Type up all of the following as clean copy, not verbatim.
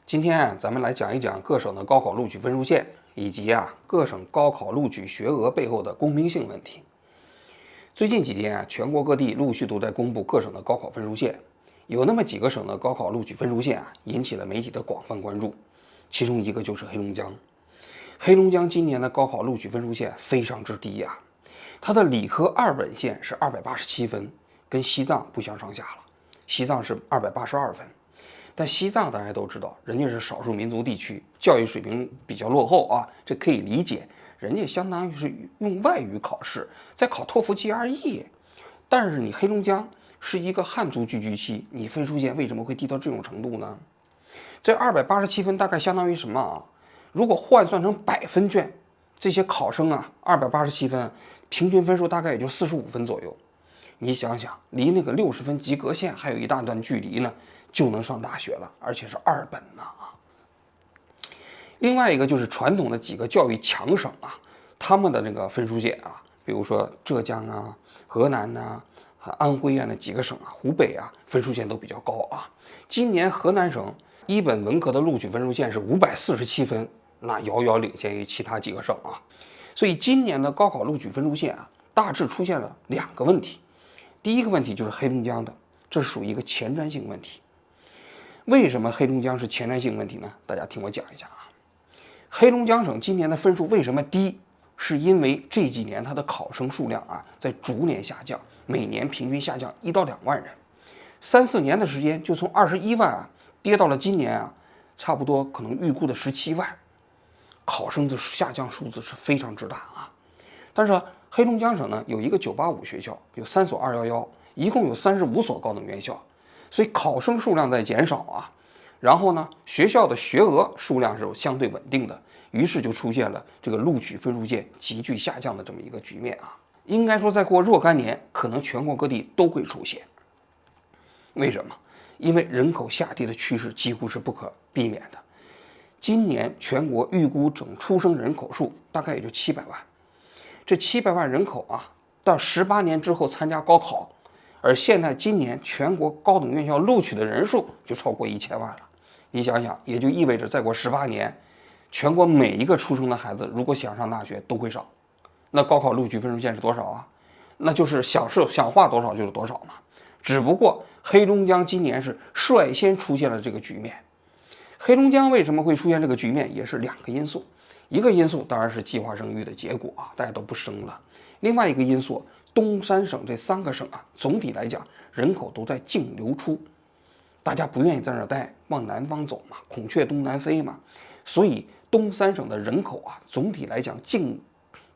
今天咱们来讲一讲各省的高考录取分数线，以及各省高考录取学额背后的公平性问题。最近几天全国各地陆续都在公布各省的高考分数线，有那么几个省的高考录取分数线引起了媒体的广泛关注，其中一个就是黑龙江。黑龙江今年的高考录取分数线非常之低它的理科二本线是287分，跟西藏不相上下了，西藏是282分。但西藏大家都知道，人家是少数民族地区，教育水平比较落后这可以理解。人家相当于是用外语考试，在考托福 GRE。但是你黑龙江是一个汉族聚居区，你分数线为什么会低到这种程度呢？这287分大概相当于什么如果换算成百分卷，这些考生287分，平均分数大概也就45分左右。你想想，离那个60分及格线还有一大段距离呢，就能上大学了，而且是二本呢另外一个就是传统的几个教育强省他们的那个分数线比如说浙江河南安徽那几个省湖北分数线都比较高今年河南省一本文科的录取分数线是547分，那遥遥领先于其他几个省所以今年的高考录取分数线大致出现了两个问题。第一个问题就是黑龙江的，这属于一个前瞻性问题。为什么黑龙江是前瞻性问题呢？大家听我讲一下黑龙江省今年的分数为什么低？是因为这几年它的考生数量在逐年下降，每年平均下降1到2万人，3-4年的时间就从21万跌到了今年差不多可能预估的17万，考生的下降数字是非常之大但是黑龙江省呢有一个985学校，有3所211，一共有35所高等院校，所以考生数量在减少然后呢学校的学额数量是相对稳定的，于是就出现了这个录取分数线急剧下降的这么一个局面应该说再过若干年，可能全国各地都会出现。为什么？因为人口下跌的趋势几乎是不可避免的。今年全国预估整出生人口数大概也就700万，这700万人口到18年之后参加高考，而现在今年全国高等院校录取的人数就超过1000万了。你想想，也就意味着再过18年，全国每一个出生的孩子如果想上大学都会上。那高考录取分数线是多少那就是想画多少就是多少嘛。只不过黑龙江今年是率先出现了这个局面。黑龙江为什么会出现这个局面，也是两个因素。一个因素当然是计划生育的结果大家都不生了。另外一个因素，东三省这3个省总体来讲人口都在净流出，大家不愿意在那儿待，往南方走嘛，孔雀东南飞嘛。所以东三省的人口总体来讲净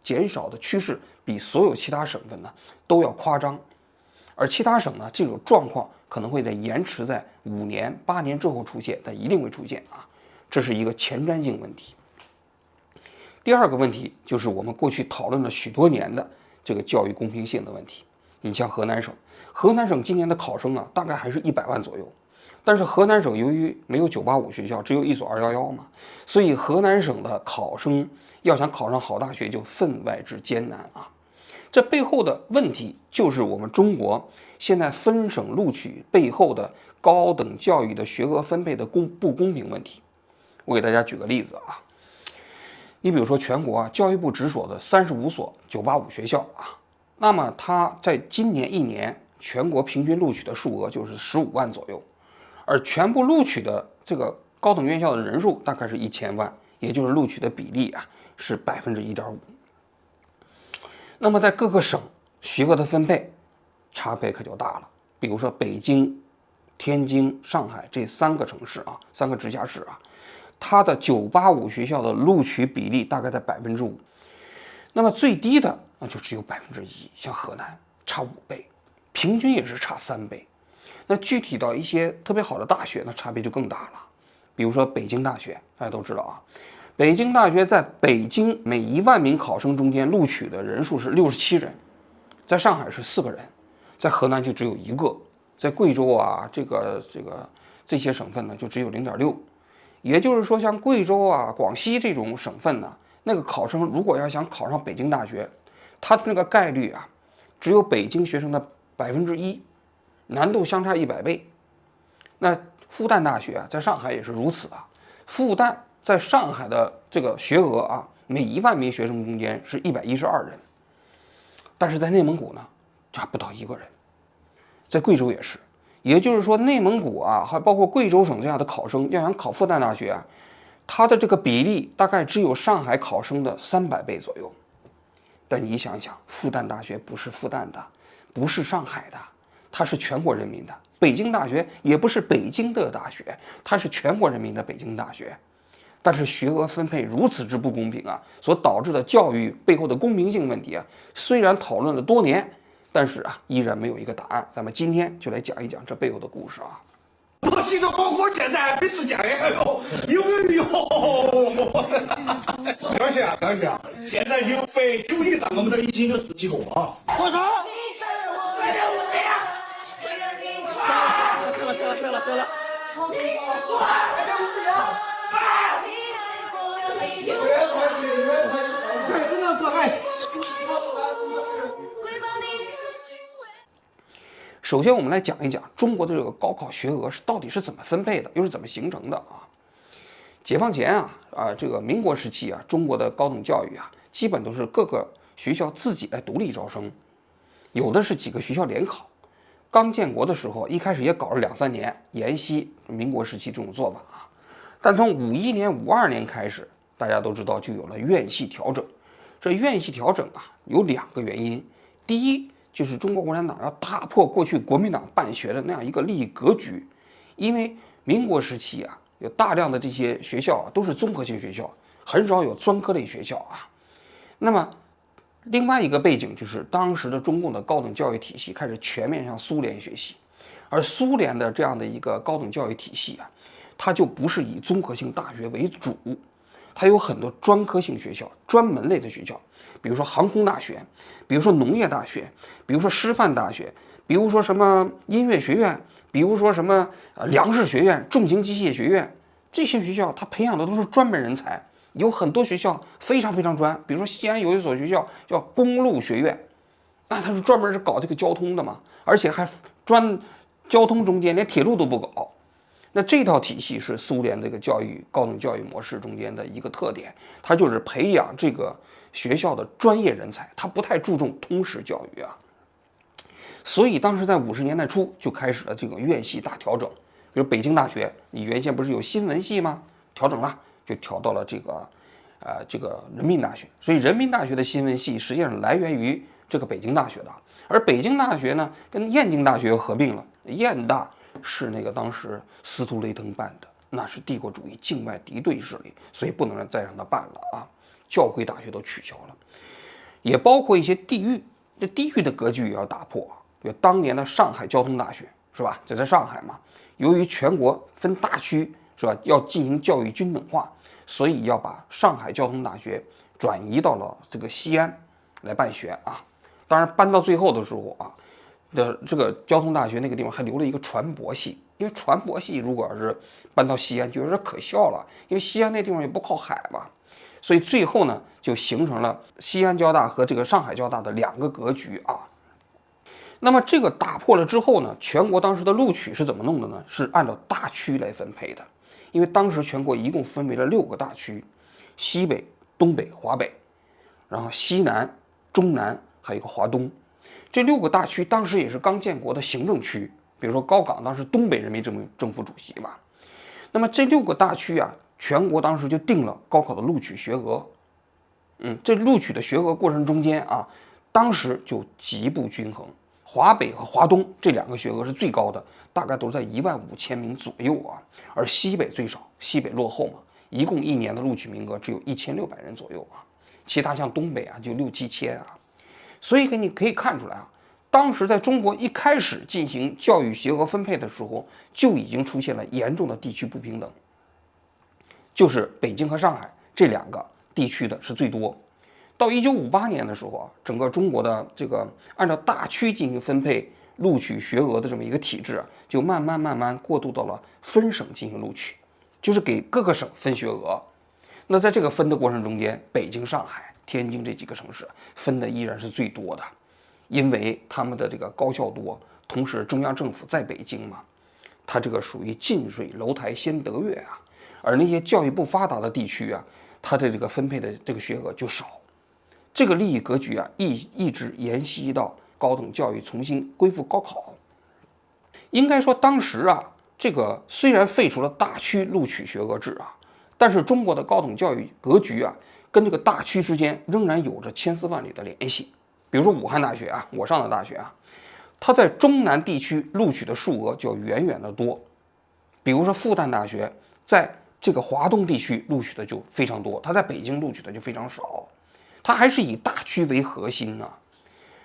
减少的趋势比所有其他省份都要夸张。而其他省这种状况可能会在延迟在5年、8年之后出现，但一定会出现这是一个前瞻性问题。第二个问题就是我们过去讨论了许多年的这个教育公平性的问题。你像河南省今年的考生大概还是100万左右，但是河南省由于没有985学校，只有1所211嘛，所以河南省的考生要想考上好大学就分外之艰难这背后的问题就是我们中国现在分省录取背后的高等教育的学额分配的不公平问题。我给大家举个例子你比如说全国教育部直属的35所985学校那么它在今年一年全国平均录取的数额就是15万左右，而全部录取的这个高等院校的人数大概是1000万，也就是录取的比例是1.5%。那么在各个省学额的分配差别可就大了。比如说北京、天津、上海这3个城市3个直辖市它的985学校的录取比例大概在5%，那么最低的那就只有1%，像河南差5倍，平均也是差3倍。那具体到一些特别好的大学，那差别就更大了。比如说北京大学，大家都知道北京大学在北京每1万名考生中间录取的人数是67人，在上海是4个人，在河南就只有1个，在贵州这些省份呢就只有0.6。也就是说，像贵州广西这种省份呢，那个考生如果要想考上北京大学，他的那个概率只有北京学生的1%，难度相差100倍。那复旦大学在上海也是如此复旦在上海的这个学额啊，每1万名学生中间是112人，但是在内蒙古呢，就还不到1个人，在贵州也是。也就是说，内蒙古啊，还包括贵州省这样的考生，要想考复旦大学啊，它的这个比例大概只有上海考生的300倍左右。但你想想，复旦大学不是复旦的，不是上海的，它是全国人民的。北京大学也不是北京的大学，它是全国人民的北京大学。但是学额分配如此之不公平啊，所导致的教育背后的公平性问题啊，虽然讨论了多年，但是啊，依然没有一个答案。咱们今天就来讲一讲这背后的故事啊。我这个包裹现在比之前还高，有没有？当然，现在190以上，我们这已经有10几个啊。多少？撤了。不能过来。首先，我们来讲一讲中国的这个高考学额到底是怎么分配的，又是怎么形成的啊？解放前这个民国时期啊，中国的高等教育啊，基本都是各个学校自己来独立招生，有的是几个学校联考。刚建国的时候，一开始也搞了2、3年，沿袭民国时期这种做法啊。但从51年、52年开始，大家都知道就有了院系调整。这院系调整啊，有2个原因。第一，就是中国共产党要打破过去国民党办学的那样一个利益格局，因为民国时期啊，有大量的这些学校都是综合性学校，很少有专科类学校啊。那么另外一个背景就是当时的中共的高等教育体系开始全面向苏联学习，而苏联的这样的一个高等教育体系啊，它就不是以综合性大学为主，它有很多专科性学校、专门类的学校，比如说航空大学，比如说农业大学，比如说师范大学，比如说什么音乐学院，比如说什么粮食学院、重型机械学院，这些学校它培养的都是专门人才。有很多学校非常非常专，比如说西安有一所学校叫公路学院，那它是专门是搞这个交通的嘛，而且还专交通中间连铁路都不搞。那这套体系是苏联这个高等教育模式中间的一个特点，它就是培养这个学校的专业人才，它不太注重通识教育啊。所以当时在50年代初就开始了这个院系大调整，比如北京大学，你原先不是有新闻系吗？调整了，就调到了这个人民大学。所以人民大学的新闻系实际上来源于这个北京大学的，而北京大学呢跟燕京大学合并了，燕大是那个当时司徒雷登办的，那是帝国主义境外敌对势力，所以不能再让他办了啊。教会大学都取消了，也包括一些地域，这地域的格局也要打破。有当年的上海交通大学是吧？这在上海嘛，由于全国分大区是吧，要进行教育均等化，所以要把上海交通大学转移到了这个西安来办学啊。当然搬到最后的时候啊，这个交通大学那个地方还留了一个船舶系，因为船舶系如果要是搬到西安就有点可笑了，因为西安那地方也不靠海嘛，所以最后呢就形成了西安交大和这个上海交大的2个格局啊。那么这个打破了之后呢，全国当时的录取是怎么弄的呢？是按照大区来分配的，因为当时全国一共分为了6个大区，西北、东北、华北，然后西南、中南，还有一个华东。这6个大区当时也是刚建国的行政区，比如说高岗当时东北人民政府主席嘛。那么这6个大区啊，全国当时就定了高考的录取学额。这录取的学额过程中间啊，当时就极不均衡。华北和华东这2个学额是最高的，大概都是在15000名左右啊，而西北最少，西北落后嘛，一共1年的录取名额只有1600人左右啊，其他像东北啊就6、7千啊，所以你可以看出来啊，当时在中国一开始进行教育学额分配的时候，就已经出现了严重的地区不平等，就是北京和上海这2个地区的是最多。到1958年的时候啊，整个中国的这个按照大区进行分配录取学额的这么一个体制啊，就慢慢过渡到了分省进行录取，就是给各个省分学额。那在这个分的过程中间，北京、上海、天津这几个城市分的依然是最多的，因为他们的这个高校多，同时中央政府在北京嘛，它这个属于近水楼台先得月啊。而那些教育不发达的地区啊，它的这个分配的这个学额就少。这个利益格局啊，一直沿袭到高等教育重新恢复高考。应该说，当时啊，这个虽然废除了大区录取学额制啊，但是中国的高等教育格局啊，跟这个大区之间仍然有着千丝万缕的联系。比如说武汉大学啊，我上的大学啊，它在中南地区录取的数额就要远远的多。比如说复旦大学在这个华东地区录取的就非常多，它在北京录取的就非常少。它还是以大区为核心啊。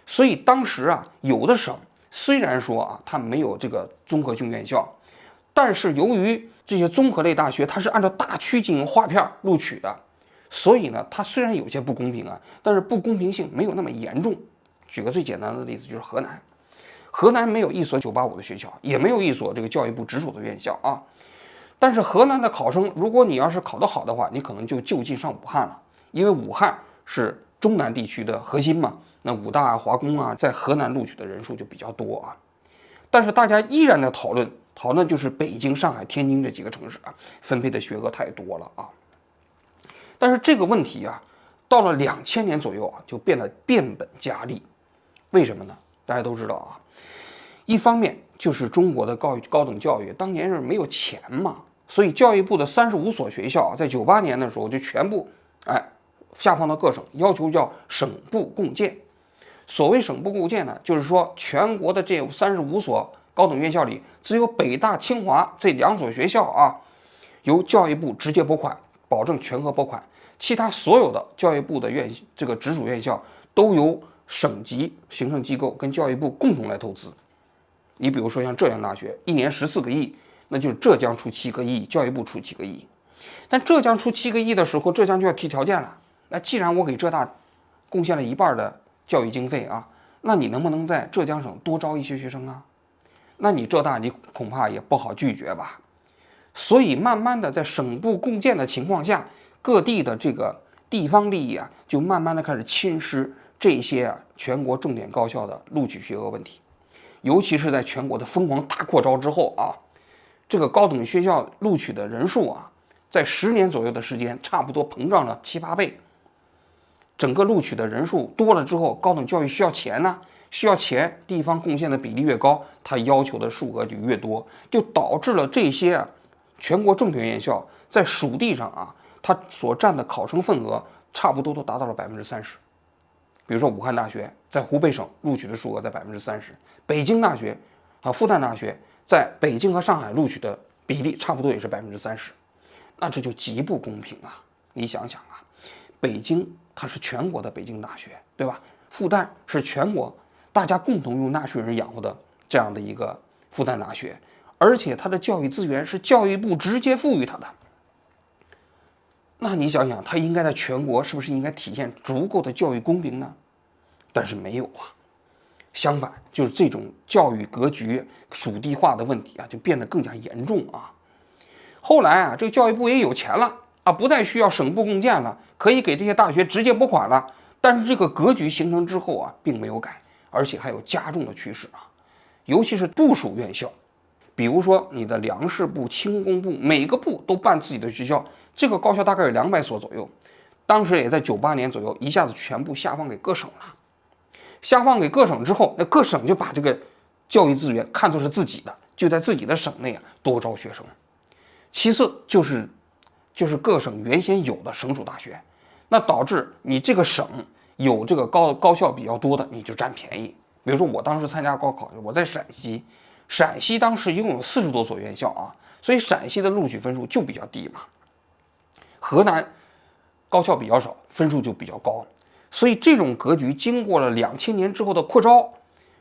所以当时啊，有的省虽然说啊，它没有这个综合性院校，但是由于这些综合类大学它是按照大区进行划片录取的，所以呢，它虽然有些不公平啊，但是不公平性没有那么严重。举个最简单的例子，就是河南，河南没有一所985的学校，也没有一所这个教育部直属的院校啊。但是河南的考生，如果你要是考得好的话，你可能就近上武汉了，因为武汉是中南地区的核心嘛。那武大啊、华工啊，在河南录取的人数就比较多啊。但是大家依然在讨论就是北京、上海、天津这几个城市啊，分配的学额太多了啊。但是这个问题啊，到了2000年左右啊，就变得变本加厉。为什么呢？大家都知道啊，一方面就是中国的高等教育当年是没有钱嘛，所以教育部的35所学校啊，在98年的时候就全部下放到各省，要求叫省部共建。所谓省部共建呢，就是说全国的这35所高等院校里，只有北大、清华这2所学校啊，由教育部直接拨款，保证全额拨款，其他所有的教育部的这个直属院校都由省级行政机构跟教育部共同来投资。你比如说像浙江大学，1年14个亿，那就是浙江出7个亿，教育部出7个亿。但浙江出7个亿的时候，浙江就要提条件了。那既然我给浙大贡献了1半的教育经费啊，那你能不能在浙江省多招一些学生啊？那你浙大你恐怕也不好拒绝吧。所以慢慢的在省部共建的情况下，各地的这个地方利益啊，就慢慢的开始侵蚀这些全国重点高校的录取学额问题。尤其是在全国的疯狂大扩招之后啊，这个高等学校录取的人数啊，在10年左右的时间，差不多膨胀了7、8倍。整个录取的人数多了之后，高等教育需要钱呢，需要钱，地方贡献的比例越高，它要求的数额就越多，就导致了这些全国重点院校在属地上啊，它所占的考生份额差不多都达到了30%。比如说武汉大学在湖北省录取的数额在30%，北京大学复旦大学在北京和上海录取的比例差不多也是30%，那这就极不公平啊！你想想啊，北京它是全国的北京大学，对吧？复旦是全国大家共同用纳税人养活的这样的一个复旦大学，而且它的教育资源是教育部直接赋予它的。那你想想，它应该在全国是不是应该体现足够的教育公平呢？但是没有啊，相反，就是这种教育格局属地化的问题啊，就变得更加严重啊。后来啊，这个教育部也有钱了啊，不再需要省部共建了，可以给这些大学直接拨款了。但是这个格局形成之后啊，并没有改，而且还有加重的趋势啊。尤其是部属院校，比如说你的粮食部、轻工部，每个部都办自己的学校，这个高校大概有200所左右。当时也在98年左右，一下子全部下放给各省了。下放给各省之后，那各省就把这个教育资源看作是自己的，就在自己的省内多招学生。其次就是各省原先有的省属大学，那导致你这个省有这个高校比较多的，你就占便宜。比如说我当时参加高考，我在陕西当时一共有40多所院校啊，所以陕西的录取分数就比较低嘛。河南高校比较少，分数就比较高。所以这种格局经过了2000年之后的扩招，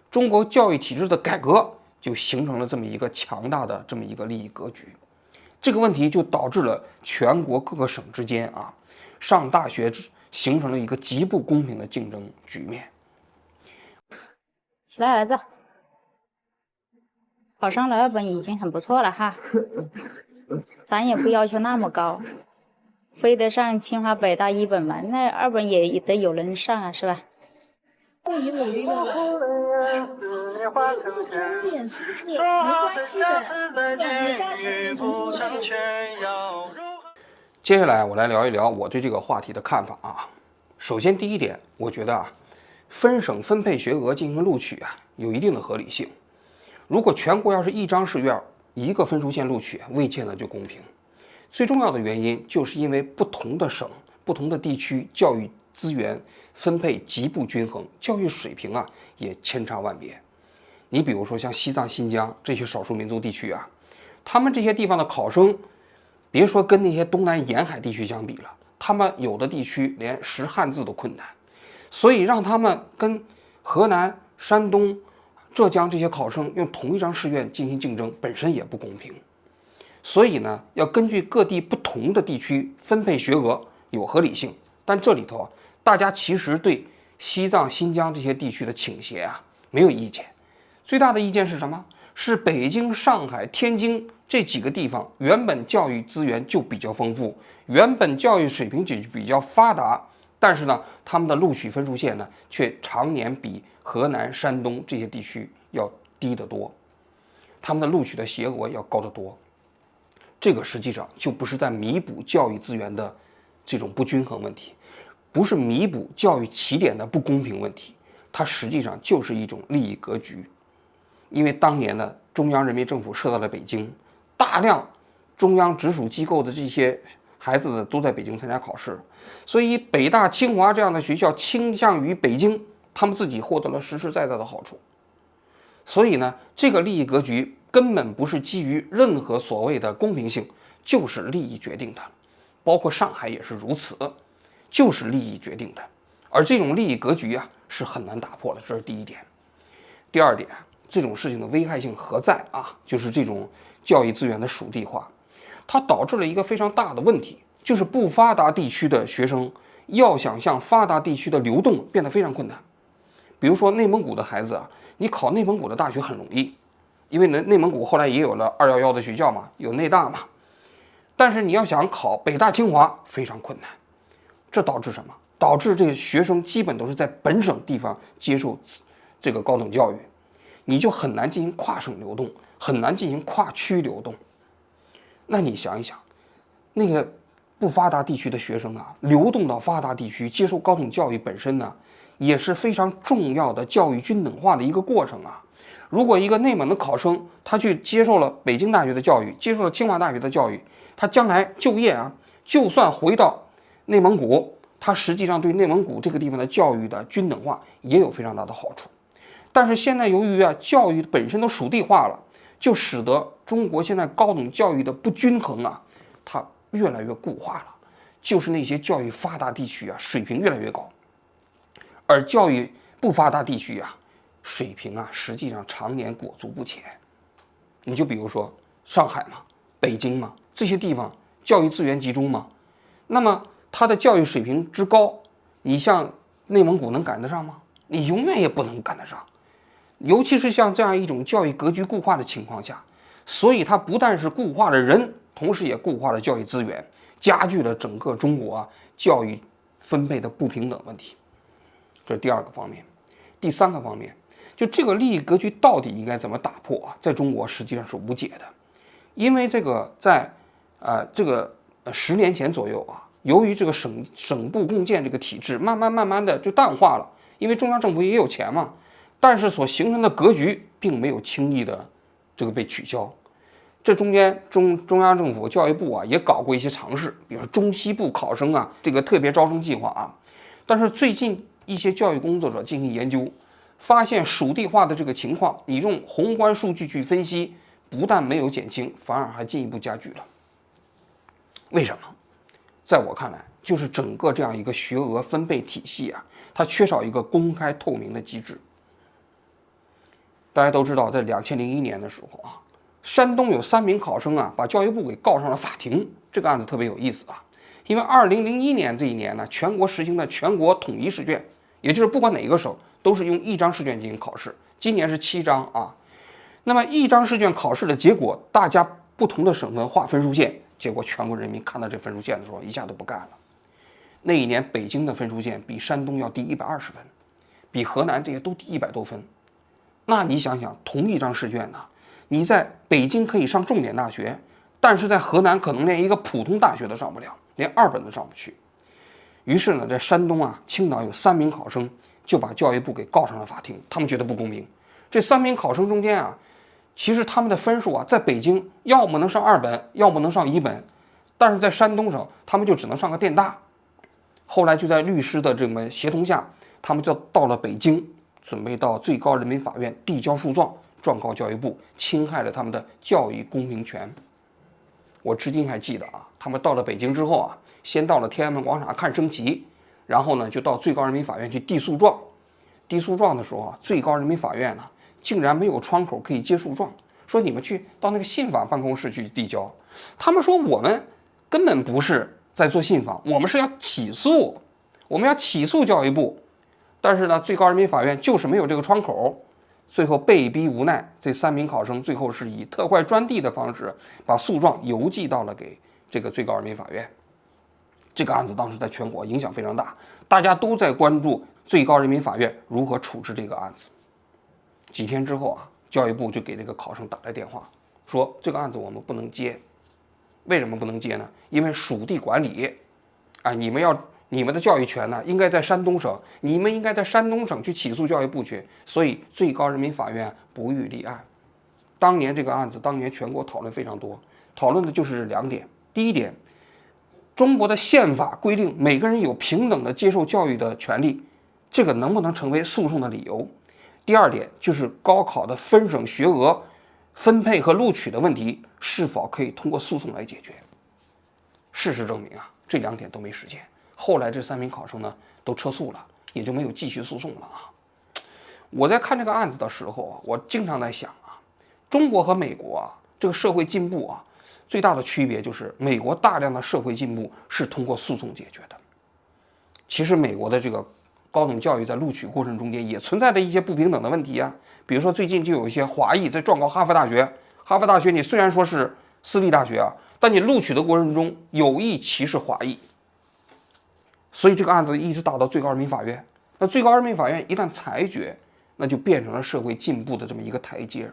中国教育体制的改革，就形成了这么一个强大的这么一个利益格局。这个问题就导致了全国各个省之间啊，上大学形成了一个极不公平的竞争局面。起来，儿子，考上了2本已经很不错了哈，咱也不要求那么高。非得上清华北大1本嘛，那2本也得有人上啊，是吧？你努力了，没关系的，你扎实努力。接下来我来聊一聊我对这个话题的看法啊。首先第一点，我觉得啊，分省分配学额进行录取啊，有一定的合理性。如果全国要是一张试卷一个分数线录取，未见得就公平。最重要的原因就是因为不同的省、不同的地区教育资源分配极不均衡，教育水平啊也千差万别。你比如说像西藏、新疆这些少数民族地区啊，他们这些地方的考生，别说跟那些东南沿海地区相比了，他们有的地区连识汉字都困难，所以让他们跟河南、山东、浙江这些考生用同一张试卷进行竞争，本身也不公平。所以呢，要根据各地不同的地区分配学额有合理性，但这里头大家其实对西藏、新疆这些地区的倾斜啊没有意见。最大的意见是什么？是北京、上海、天津这几个地方原本教育资源就比较丰富，原本教育水平就比较发达，但是呢，他们的录取分数线呢却常年比河南、山东这些地区要低得多，他们的录取的学额要高得多。这个实际上就不是在弥补教育资源的这种不均衡问题，不是弥补教育起点的不公平问题，它实际上就是一种利益格局。因为当年的中央人民政府设到了北京，大量中央直属机构的这些孩子都在北京参加考试，所以北大、清华这样的学校倾向于北京，他们自己获得了实实在在的好处。所以呢，这个利益格局根本不是基于任何所谓的公平性，就是利益决定的。包括上海也是如此，就是利益决定的。而这种利益格局啊，是很难打破的，这是第一点。第二点，这种事情的危害性何在啊？就是这种教育资源的属地化，它导致了一个非常大的问题，就是不发达地区的学生要想向发达地区的流动变得非常困难。比如说内蒙古的孩子啊，你考内蒙古的大学很容易，因为内蒙古后来也有了211的学校嘛，有内大嘛。但是你要想考北大、清华非常困难，这导致什么？导致这个学生基本都是在本省地方接受这个高等教育，你就很难进行跨省流动，很难进行跨区流动。那你想一想，那个不发达地区的学生啊，流动到发达地区接受高等教育本身呢，也是非常重要的教育均等化的一个过程啊。如果一个内蒙的考生，他去接受了北京大学的教育，接受了清华大学的教育，他将来就业啊，就算回到内蒙古，他实际上对内蒙古这个地方的教育的均等化也有非常大的好处。但是现在由于啊教育本身都属地化了，就使得中国现在高等教育的不均衡啊，它越来越固化了。就是那些教育发达地区啊，水平越来越高，而教育不发达地区啊，水平啊实际上常年裹足不前。你就比如说上海嘛、北京嘛，这些地方教育资源集中嘛，那么它的教育水平之高，你像内蒙古能赶得上吗？你永远也不能赶得上。尤其是像这样一种教育格局固化的情况下，所以它不但是固化了人，同时也固化了教育资源，加剧了整个中国啊教育分配的不平等问题。这是第二个方面。第三个方面，就这个利益格局到底应该怎么打破啊？在中国实际上是无解的，因为这个在10年前左右啊，由于这个省部共建这个体制慢慢的就淡化了，因为中央政府也有钱嘛，但是所形成的格局并没有轻易的这个被取消。这中间中央政府教育部啊也搞过一些尝试，比如说中西部考生啊这个特别招生计划啊，但是最近一些教育工作者进行研究，发现属地化的这个情况，你用宏观数据去分析，不但没有减轻，反而还进一步加剧了。为什么？在我看来，就是整个这样一个学额分配体系啊，它缺少一个公开透明的机制。大家都知道，在2001年的时候啊，山东有3名考生啊，把教育部给告上了法庭。这个案子特别有意思啊，因为2001年这一年呢，全国实行的全国统一试卷，也就是不管哪个省都是用1张试卷进行考试。今年是7张啊。那么1张试卷考试的结果，大家不同的省份划分数线，结果全国人民看到这分数线的时候，一下都不干了。那一年北京的分数线比山东要低120分，比河南这些都低100多分。那你想想，同一张试卷呢，你在北京可以上重点大学，但是在河南可能连一个普通大学都上不了，连2本都上不去。于是呢，在山东啊，青岛有3名考生就把教育部给告上了法庭，他们觉得不公平。这3名考生中间啊，其实他们的分数啊，在北京要么能上2本，要么能上1本，但是在山东省，他们就只能上个电大。后来就在律师的这么协同下，他们就到了北京，准备到最高人民法院递交诉状，状告教育部侵害了他们的教育公平权。我至今还记得啊，他们到了北京之后啊，先到了天安门广场看升旗，然后呢就到最高人民法院去递诉状。递诉状的时候啊，最高人民法院呢竟然没有窗口可以接诉状，说你们去到那个信访办公室去递交。他们说我们根本不是在做信访，我们是要起诉，我们要起诉教育部。但是呢，最高人民法院就是没有这个窗口。最后被逼无奈，这3名考生最后是以特快专递的方式把诉状邮寄到了给这个最高人民法院。这个案子当时在全国影响非常大，大家都在关注最高人民法院如何处置这个案子。几天之后啊，教育部就给这个考生打来电话，说这个案子我们不能接。为什么不能接呢？因为属地管理啊，你们的教育权呢，应该在山东省，你们应该在山东省去起诉教育部去，所以最高人民法院不予立案。当年这个案子，当年全国讨论非常多，讨论的就是2点。第一点，中国的宪法规定每个人有平等的接受教育的权利，这个能不能成为诉讼的理由？第二点就是高考的分省学额分配和录取的问题，是否可以通过诉讼来解决？事实证明啊，这2点都没实现。后来这3名考生呢都撤诉了，也就没有继续诉讼了啊。我在看这个案子的时候啊，我经常在想啊，中国和美国啊这个社会进步啊，最大的区别就是美国大量的社会进步是通过诉讼解决的。其实美国的这个高等教育在录取过程中间也存在着一些不平等的问题啊，比如说最近就有一些华裔在状告哈佛大学，哈佛大学你虽然说是私立大学啊，但你录取的过程中有意歧视华裔。所以这个案子一直打到最高人民法院，那最高人民法院一旦裁决，那就变成了社会进步的这么一个台阶。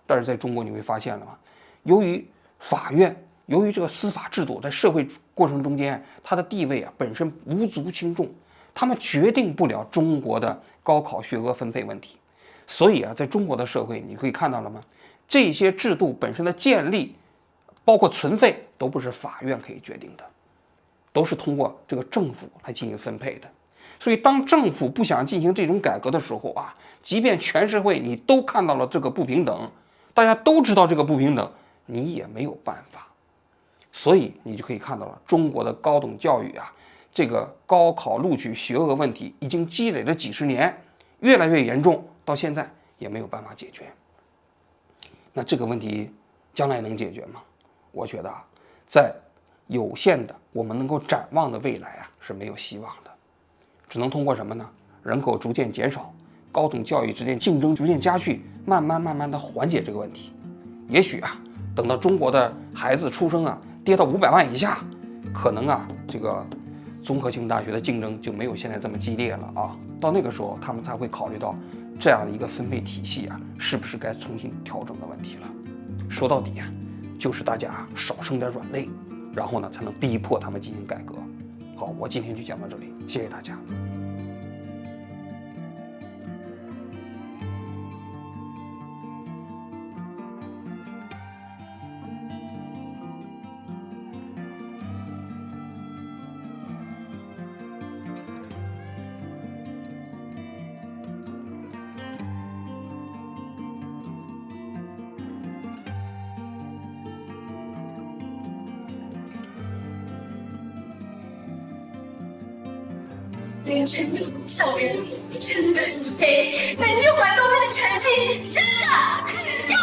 但是在中国你会发现了吗？由于法院，由于这个司法制度在社会过程中间，它的地位啊本身无足轻重，他们决定不了中国的高考学额分配问题。所以啊，在中国的社会，你可以看到了吗？这些制度本身的建立，包括存废，都不是法院可以决定的。都是通过这个政府来进行分配的。所以当政府不想进行这种改革的时候啊，即便全社会你都看到了这个不平等，大家都知道这个不平等，你也没有办法。所以你就可以看到了，中国的高等教育啊，这个高考录取学额问题已经积累了几十年，越来越严重，到现在也没有办法解决。那这个问题将来能解决吗？我觉得啊，在有限的我们能够展望的未来啊是没有希望的，只能通过什么呢？人口逐渐减少，高等教育之间竞争逐渐加剧，慢慢的缓解这个问题。也许啊，等到中国的孩子出生啊跌到500万以下，可能啊这个综合性大学的竞争就没有现在这么激烈了啊。到那个时候，他们才会考虑到这样的一个分配体系啊，是不是该重新调整的问题了。说到底啊，就是大家少生点软肋，然后呢，才能逼迫他们进行改革。好，我今天就讲到这里，谢谢大家。凌晨校园真的很黑，男女管都他的成绩真的很优